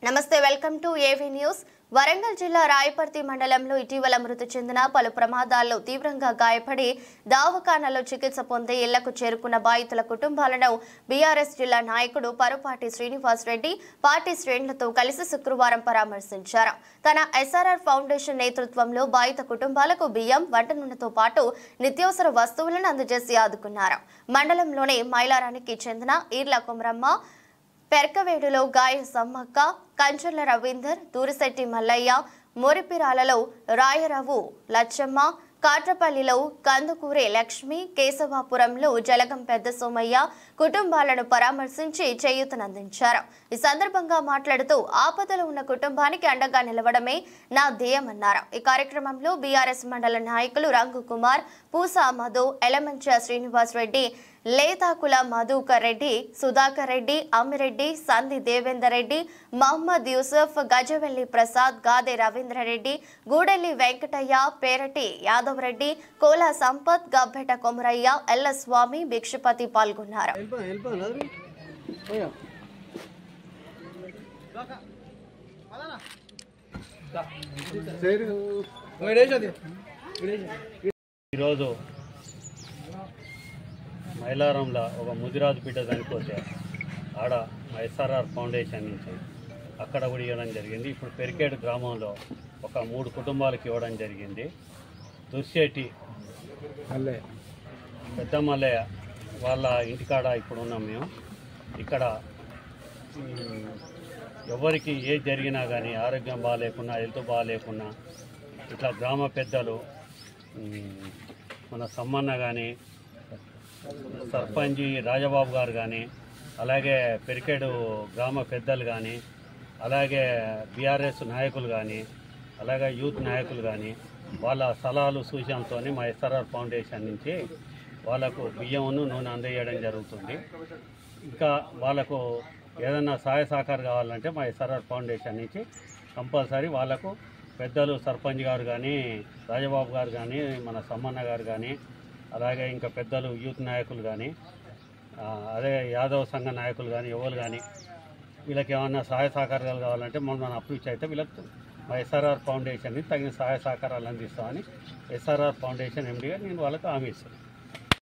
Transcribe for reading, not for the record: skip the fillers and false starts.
నమస్తే welcome to AV news. Warangal జిల్లా రాయపర్తి మండలంలో ఇటీవల మృతి చెందిన పలు ప్రమాదాల్లో తీవ్రంగా గాయపడి దవాఖానాలో చికిత్స పొంది ఇళ్లకు చేరుకున్న బాధితుల కుటుంబాలను బీఆర్ఎస్ జిల్లా నాయకుడు పరుపాటి శ్రీనివాస్ రెడ్డి పార్టీ శ్రేణులతో కలిసి శుక్రవారం పరామర్శించారు। తన ఎస్ఆర్ఆర్ ఫౌండేషన్ నేతృత్వంలో బాధిత కుటుంబాలకు బియ్యం, వంట నూనెతో పాటు నిత్యావసర వస్తువులను అందజేసి ఆదుకున్నారు। మండలంలోని మైలారానికి చెందిన ఈర్ల కొమరమ్మ, పెర్కవేడులో గాయ సమ్మక్క, కంచర్ల రవీందర్, దూరిశెట్టి మల్లయ్య, మోరిపిరాలలో రాయరావు లచ్చమ్మ, కాట్రపల్లిలో కందుకూరి లక్ష్మి, కేశవాపురంలో జలగం పెద్ద సోమయ్య కుటుంబాలను పరామర్శించి చేయూతనందించారు। ఈ సందర్భంగా మాట్లాడుతూ ఆపదలో ఉన్న కుటుంబానికి అండగా నిలవడమే నా ధ్యేయమన్నారు। ఈ కార్యక్రమంలో బీఆర్ఎస్ మండల నాయకులు రంగు కుమార్, పూసా మధు, ఎలమంచ శ్రీనివాస్ రెడ్డి, లేతాకుల మధుకర్ రెడ్డి, సుధాకర్ రెడ్డి, అమ్మిరెడ్డి, సంధి దేవేందర్ రెడ్డి, మహమ్మద్ యూసుఫ్, గజవెల్లి ప్రసాద్, గాదే రవీంద్రరెడ్డి, గూడెల్లి వెంకటయ్య, పేరటి యాదవ్ రెడ్డి, కోలా సంపత్, గబ్బెట కొమరయ్య, ఎల్ల స్వామి, భిక్షపతి పాల్గొన్నారు। ఈరోజు మైలారంలో ఒక ముదిరాజు బిడ్డ చనిపోతే ఆడ మా ఎస్ఆర్ఆర్ ఫౌండేషన్ నుంచి అక్కడ కూడా ఇవ్వడం జరిగింది। ఇప్పుడు పెరికేడు గ్రామంలో ఒక 3 కుటుంబాలకు ఇవ్వడం జరిగింది। దుర్శెట్టి పెద్ద మల్లయ్య వాళ్ళ ఇంటికాడ ఇప్పుడు ఉన్నాం మేము। ఇక్కడ ఎవరికి ఏది జరిగినా కానీ, ఆరోగ్యం బాగాలేకున్నా, హెల్త్ బాగాలేకున్నా, ఇట్లా గ్రామ పెద్దలు మన సమ్మన్న కానీ, సర్పంచి రాజబాబు గారు కానీ, అలాగే పెరికేడు గ్రామ పెద్దలు కానీ, అలాగే బీఆర్ఎస్ నాయకులు కానీ, అలాగే యూత్ నాయకులు కానీ వాళ్ళ సలహాలు సూచనలతో మా ఎస్ఆర్ఆర్ ఫౌండేషన్ నుంచి వాళ్ళకు బియ్యమును నూనె అందజేయడం జరుగుతుంది। ఇంకా వాళ్ళకు ఏదైనా సహాయ సహకారం కావాలంటే మా ఎస్ఆర్ఆర్ ఫౌండేషన్ నుంచి కంపల్సరీ వాళ్ళకు పెద్దలు సర్పంచ్ గారు కానీ, రాజబాబు గారు కానీ, మన సమ్మన్న గారు కానీ, అలాగే ఇంకా పెద్దలు యూత్ నాయకులు కానీ, అదే యాదవ్ సంఘ నాయకులు కానీ, ఎవరు కానీ వీళ్ళకి ఏమన్నా సహాయ సహకారాలు కావాలంటే మనం అప్రోచ్ అయితే వీళ్ళకి మా ఎస్ఆర్ఆర్ ఫౌండేషన్ని తగిన సహాయ సహకారాలు అందిస్తామని ఎస్ఆర్ఆర్ ఫౌండేషన్ ఎండీగా నేను వాళ్ళకు హామీ ఇస్తాను।